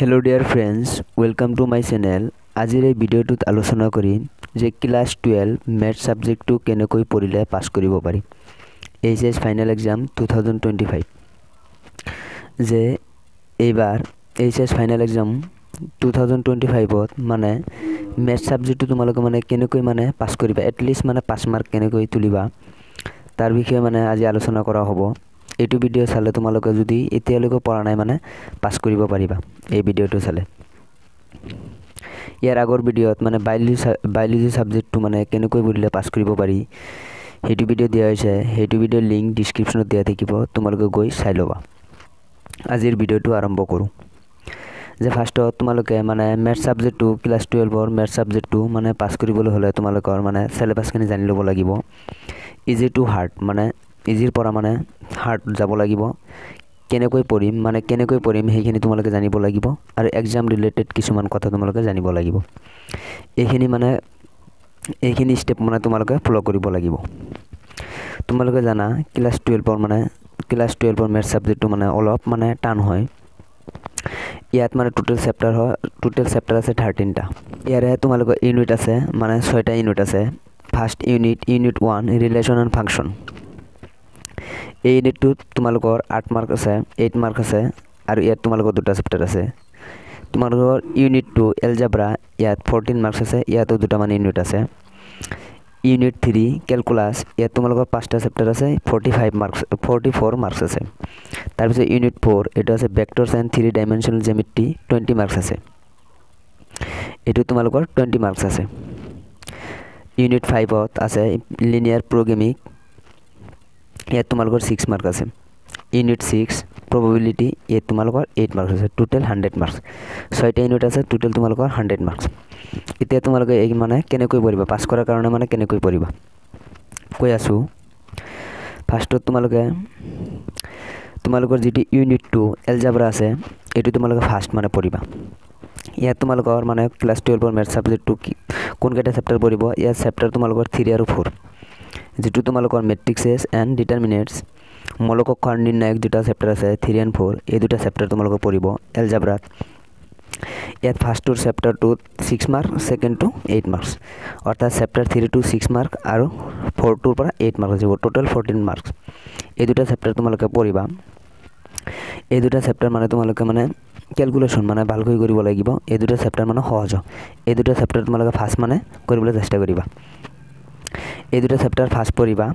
Hello dear friends, welcome to my channel. আজিৰ এই ভিডিঅ'টোত আলোচনা কৰিম যে ক্লাস 12 ম্যাথ সাবজেক্টটো কেনেকৈ পঢ়িলে পাস কৰিব পাৰি। এইচএস ফাইনাল এক্সাম 2025 যে এইবাৰ এইচএস ফাইনাল এক্সাম 2025ত মানে ম্যাথ সাবজেক্টটো তোমালোকে মানে কেনেকৈ মানে পাস কৰিবা, এটলিষ্ট মানে 5 মাৰ্ক কেনেকৈ তুলিবা তাৰ বিষয়ে মানে আজি আলোচনা কৰা হ'ব। এইটো ভিডিও চালে তোমালোকে যদি এতিয়ালৈকে পঢ়া নাই মানে পাস কৰিব পাৰিবা এই ভিডিওটো চালে। ইয়াৰ আগৰ ভিডিওত মানে বায়োলজি সাবজেক্টটো মানে কেনেকৈ পঢ়িলে পাস কৰিব পাৰি হেতু ভিডিও দিয়া হৈছে, হেতু ভিডিওৰ লিংক ডেসক্ৰিপচনত দিয়া থাকিব, তোমালোকে গৈ চাই লবা। আজিৰ ভিডিওটো আৰম্ভ কৰো। যে ফাৰ্স্টত তোমালোকে মানে ম্যাথ সাবজেক্টটো ক্লাস 12ৰ ম্যাথ সাবজেক্টটো মানে পাস কৰিবলৈ হলে তোমালোকৰ মানে সিলেবাসখিনি জানি ল'ব লাগিব। ইজি টু হাৰ্ড মানে ইজিৰ পৰা মানে হাৰ্ড যাব লাগিব। কেনেকৈ পঢ়িম সেইখিনি তোমালোকে জানিব লাগিব আৰু এক্সাম ৰিলেটেড কিছুমান কথা তোমালোকে জানিব লাগিব। এইখিনি স্টেপ মানে তোমালোকে ফলো কৰিব লাগিব। তোমালোকে জানা ক্লাস 12ৰ ম্যাথ সাবজেক্টটো মানে অলপ মানে টান হয়। ইয়াত মানে টোটাল চেপ্টাৰ আছে 13টা। ইয়াৰে তোমালোকৰ ইউনিট আছে মানে 6টা ইউনিট আছে। First unit 1 relation and function. এই ইউনিটটোত তোমালোকৰ 8 মাৰ্ক আছে, 8 মাৰ্ক আছে আৰু ইয়াত তোমালোকৰ দুটা চেপ্টাৰ আছে। তোমালোকৰ ইউনিট 2 এলজেব্রা ইয়াত 14 মার্কস আছে, ইয়াতো দুটা মানে ইউনিট আছে। ইউনিট 3 ক্যালকুলাস ইয়াত তোমালোকৰ 5টা চেপ্টাৰ আছে, 44 মাৰ্কস আছে। তাৰপিছত ইউনিট 4 এটা আছে ভেক্টৰস এন্ড 3 ডাইমেনশনাল জ্যামিতি 20 মাৰ্কস আছে। এটো তোমালোকৰ 20 মাৰ্কস আছে। ইউনিট 5ত আছে লিনিয়াৰ প্ৰোগ্ৰামিং, ইয়াত তোমালোকৰ 6 মাৰ্ক আছে। ইউনিট 6 প্ৰবাবিলিটি ইয়াত তোমালোকৰ 8 মাৰ্কস আছে, টোটাল 100 মাৰ্কস। 6টা ইউনিট আছে, টোটাল তোমালোকৰ 100 মাৰ্কস। এতিয়া তোমালোকে এই মানে কেনেকৈ পঢ়িবা, পাস কৰাৰ কাৰণে মানে কেনেকৈ পঢ়িবা কৈ আছো। ফাৰ্স্টত তোমালোকৰ যেটি ইউনিট 2 এলজেব্ৰা আছে এটো তোমালোকে ফাৰ্স্ট মানে পঢ়িবা। ইয়াত তোমালোকৰ মানে ক্লাস 12ৰ ম্যাথ সাবজেক্টটো কোন কেটা চেপ্টাৰ পঢ়িব, ইয়াত চেপ্টাৰ তোমালোকৰ 3 আৰু 4 যেটো তোমালোকৰ ম্যাট্ৰিক্সেস এন্ড ডিটাৰমিনেন্টস মৌলিক নিৰ্ণায়ক দুটা চেপ্টাৰ আছে 3 and 4। এই দুটা চেপ্টাৰ তোমালোকে পঢ়িব এলজেব্ৰাত। ইয়াত ফাৰ্স্টৰ চেপ্টাৰটো 6 মাৰ্ক, সেকেন্ডটো 8 মাৰ্কস, অৰ্থাৎ চেপ্টাৰ 3 to 6 মাৰ্ক আৰু 4 টোৰ পৰা 8 মাৰ্ক যাব, টোটাল 14 মাৰ্কস। এই দুটা চেপ্টাৰ তোমালোকে পঢ়িবা। এই দুটা চেপ্টাৰ মানে তোমালোকে মানে ক্যালকুলেশন মানে ভালকৈ কৰিব লাগিব। এই দুটা চেপ্টাৰ মানে সহজ। এই দুটা চেপ্টাৰ তোমালোকে ফাৰ্স্ট মানে কৰিবলৈ চেষ্টা কৰিবা। এই দুটা চেপ্টাৰ ফাৰ্স্ট পঢ়িবা।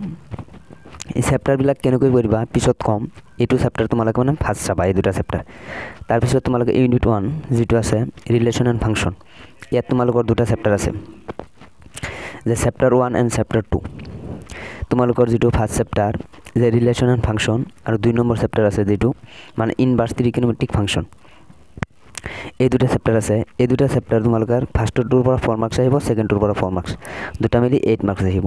এই চেপ্টাৰবিলাক কেনেকৈ পঢ়িবা পিছত কম। এইটো চেপ্টাৰ তোমালোকে মানে ফাৰ্স্ট চাবা এই দুটা চেপ্টাৰ। তাৰ পিছত তোমালোকে ইউনিট 1 যেটো আছে ৰিলেশন এন্ড ফাংশন, ইয়াত তোমালোকৰ দুটা চেপ্টাৰ আছে যে চেপ্টাৰ 1 and চেপ্টাৰ 2। তোমালোকৰ যেটো ফাৰ্স্ট চেপ্টাৰ যে ৰিলেশন এন্ড ফাংশন আৰু 2 নম্বৰ চেপ্টাৰ আছে যেটো মানে ইনভাৰ্স ট্ৰিগোনোমেট্ৰিক ফাংশন। এই দুটা চেপ্টাৰ আছে। এই দুটা চেপ্টাৰ তোমালোকৰ ফাৰ্স্টটোৰ পৰা 4 মাৰ্কস আহিব, সেকেন্ডটোৰ পৰা 4 মাৰ্কস, দুটা মিলি 8 মাৰ্কস আহিব।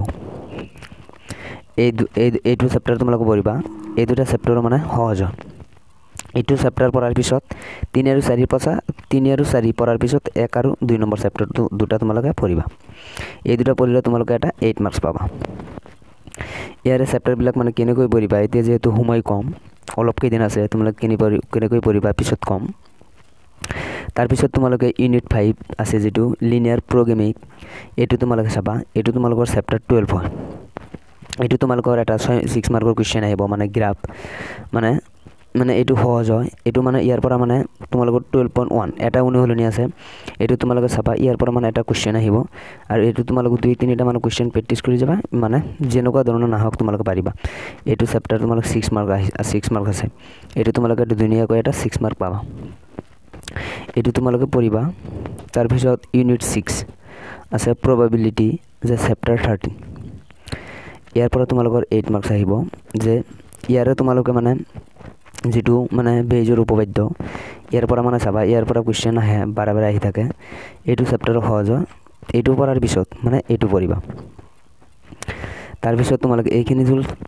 এইটো চেপ্টাৰ তোমালোকে পঢ়িবা। এই দুটা চেপ্টাৰ মানে সহজ। এইটো চেপ্টাৰ পঢ়াৰ পিছত 3 আৰু 4 পঢ়াৰ পিছত 1 আৰু 2 নম্বৰ চেপ্টাৰটো দুটা তোমালোকে পঢ়িবা। এই দুটা পঢ়িলে তোমালোকে এটা 8 মাৰ্কস পাবা। ইয়াৰে চেপ্টাৰবিলাক মানে কেনেকৈ পঢ়িবা, এতিয়া যেহেতু সময় কম অলপ কেইদিন আছে, তোমালোকে কেনেকৈ পঢ়িবা পিছত কম। তাৰ পিছত তোমালোকে ইউনিট 5 আছে যেটো লিনিয়াৰ প্ৰোগ্ৰামিং, এটো তোমালোকে চাবা। এটো তোমালোকৰ চেপ্টাৰ 12 হয়। এটো তোমালোকৰ এটা 6 মাৰ্কৰ কোৱেশ্চন আহিব মানে গ্ৰাফ মানে এটো সহজ হয়। এটো মানে ইয়াৰ পৰা মানে তোমালোকৰ 12.1 এটা অনুশীলনী আছে, এটো তোমালোকে চাবা। ইয়াৰ পৰা মানে এটা কোৱেশ্চন আহিব আৰু এটো তোমালোকে 2-3টা মানে কোৱেশ্চন প্ৰেক্টিস কৰি যাবা, মানে যেনেকুৱা ধৰণৰ নাহক তোমালোকে পাৰিবা। এটো চেপ্টাৰ তোমালোক 6 মাৰ্ক আছে। এটো তোমালোকে ধুনীয়াকৈ এটা 6 মাৰ্ক পাবা। এটো তোমালোকে পঢ়িবা। তাৰ পিছত ইউনিট 6 আছে প্ৰবাবিলিটি যে চেপ্টাৰ 13। ইয়াৰ পৰা তোমালোকৰ 8 মাৰ্কস আহিব। যে ইয়াৰে তোমালোকে মানে যেটো মানে বেজৰ উপপাদ্য ইয়াৰ পৰা মানে চাবা। ইয়াৰ পৰা কোৱেশ্চন আহে বাৰে আহি থাকে। এইটো চেপ্টাৰ সহজ। এইটো পঢ়াৰ পিছত মানে এইটো পঢ়িবা। তাৰ পিছত তোমালোকে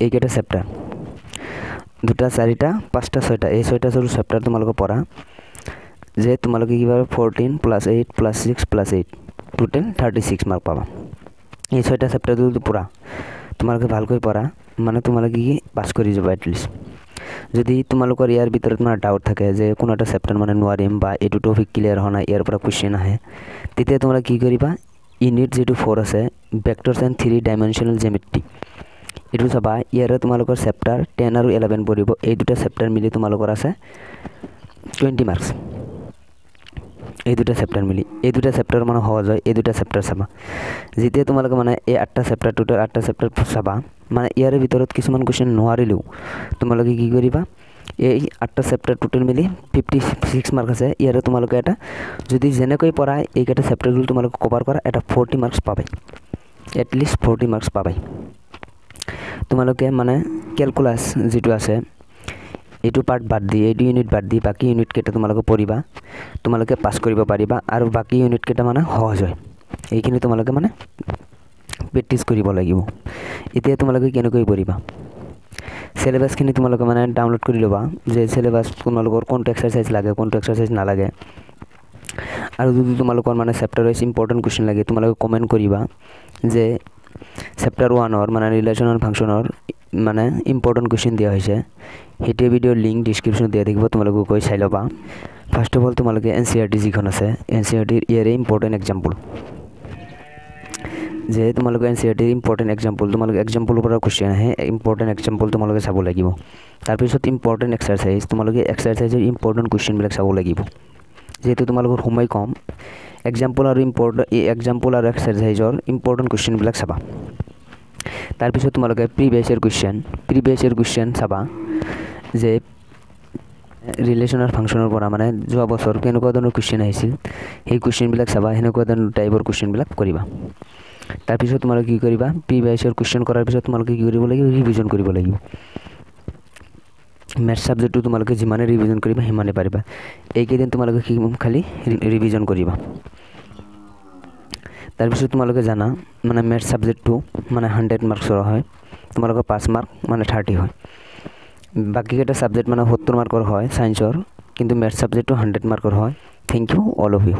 এইকেইটা চেপ্টাৰ 2টা 4টা 5টা 6টা এই 6টা চেপ্টাৰ তোমালোকে পঢ়া। যে তোমালোকে কি পাবা 14 + 8 + 6 + 8 টোটাল 36 মার্ক পাবা। এই 6টা চেপ্টাৰ পঢ়া তোমালোকে ভালকৈ পঢ়া মানে তোমালোকে কি পাস কৰি যাবা এটলিষ্ট। যদি তোমালোকৰ ইয়াৰ ভিতৰত মানে ডাউট থাকে যে কোনো এটা চেপ্টাৰ মানে নোৱাৰিম বা এইটো টপিক ক্লিয়াৰ হোৱা নাই, ইয়াৰ পৰা কুৱেশ্যন আহে, তেতিয়া তোমালোকে কি কৰিবা, ইউনিট যিটো 4 আছে ভেক্টৰছ এণ্ড 3 ডাইমেনশ্যনেল জিঅ'মেট্ৰি, এইটো চাবা। ইয়াৰে তোমালোকৰ চেপ্টাৰ 10 আৰু 11 পৰিব। এই দুটা চেপ্টাৰ মিলি তোমালোকৰ আছে 20 মাৰ্কছ। এই দুটা চেপ্টাৰ মিলি, এই দুটা চেপ্টাৰ মানে সহজ হয়। এই দুটা চেপ্টাৰ চাবা। যেতিয়া তোমালোকে মানে এই 8টা চেপ্টাৰ, টোটেল 8টা চেপ্টাৰ চাবা, মানে ইয়াৰে ভিতৰত কিছুমান কুৱেশ্যন নোৱাৰিলেও তোমালোকে কি কৰিবা, এই 8টা চেপ্টাৰ টোটেল মিলি 56 মাৰ্ক আছে। ইয়াৰে তোমালোকে এটা যদি যেনেকৈ পঢ়ায় এইকেইটা চেপ্টাৰগুলো তোমালোকে কভাৰ কৰা, এটা 40 মাৰ্কছ পাবাই, এটলিষ্ট 40 মাৰ্কছ পাবাই। তোমালোকে মানে কেলকুলাছ যিটো আছে এইটো পাৰ্ট বাদ দি, এইটো ইউনিট বাদ দি বাকী ইউনিটকেইটা তোমালোকে পঢ়িবা, তোমালোকে পাছ কৰিব পাৰিবা। আৰু বাকী ইউনিটকেইটা মানে সহজ হয়, এইখিনি তোমালোকে মানে প্ৰেক্টিছ কৰিব লাগিব। এতিয়া তোমালোকে কেনেকৈ পঢ়িবা, চিলেবাছখিনি তোমালোকে মানে ডাউনলোড কৰি ল'বা, যে চিলেবাছ তোমালোকৰ কোনটো এক্সাৰচাইজ লাগে, কোনটো এক্সাৰচাইজ নালাগে। আৰু যদি তোমালোকৰ মানে চেপ্টাৰ ৱাইজ ইম্পৰ্টেণ্ট কুৱেশ্যন লাগে, তোমালোকে কমেণ্ট কৰিবা যে চেপ্টাৰ 1ৰ মানে ৰিলেশ্যন এণ্ড ফাংচনৰ মানে ইম্পৰ্টেণ্ট কুৱেশ্যন দিয়া হৈছে। সেইটো ভিডিঅ'ৰ লিংক ডিছক্ৰিপশ্যনত দিয়া থাকিব, তোমালোকে গৈ চাই ল'বা। ফাৰ্ষ্ট অফ অল তোমালোকে NCERT যিখন আছে, NCERTৰ ইয়াৰে ইম্পৰ্টেণ্ট এক্সাম্পল, যে তোমালোকে NCERTৰ ইম্পৰ্টেণ্ট এক্সাম্পল, তোমালোকে এক্সাম্পলৰ পৰা কুৱেশ্যন আহে, ইম্পৰ্টেণ্ট এক্সাম্পল তোমালোকে চাব লাগিব। তাৰপিছত ইম্পৰ্টেণ্ট এক্সাৰচাইজ, তোমালোকে এক্সাৰচাইজৰ ইম্পৰ্টেণ্ট কুৱেশ্যনবিলাক চাব লাগিব। যেহেতু তোমালোকৰ সময় কম, এক্সাম্পল আৰু এক্সাৰচাইজৰ ইম্পৰ্টেণ্ট কুৱেশ্যনবিলাক চাবা। তাৰপিছত তোমালোকে প্ৰিভিয়াছ ইয়েৰ কুৱেশ্যন চাবা, যে ৰিলেশ্যন আৰু ফাংচনৰ পৰা মানে যোৱা বছৰ কেনেকুৱা ধৰণৰ কুৱেশ্যন আহিছিল, সেই কুৱেশ্যনবিলাক চাবা, সেনেকুৱা ধৰণৰ টাইপৰ কুৱেশ্যনবিলাক কৰিবা। তাৰপিছত তোমালোকে কি কৰিবা, প্ৰিভিয়াছ ইয়েৰ কুৱেশ্যন কৰাৰ পিছত তোমালোকে কি কৰিব লাগিব, ৰিভিজন কৰিব লাগিব। মেথছ ছাবজেক্টটো তোমালোকে যিমানে ৰিভিজন কৰিবা সিমানে পাৰিবা। এইকেইদিন তোমালোকে খালি ৰিভিজন কৰিবা। তাৰপিছত তোমালোকে জানা মানে মেথছ ছাবজেক্টটো মানে 100 মাৰ্কছৰ হয়, তোমালোকৰ 5 মাৰ্ক মানে 30 হয়। বাকীকেইটা ছাবজেক্ট মানে 70 মাৰ্কৰ হয় ছায়েন্সৰ, কিন্তু মেথছ ছাবজেক্টটো 100 মাৰ্কৰ হয়। Thank you all of U.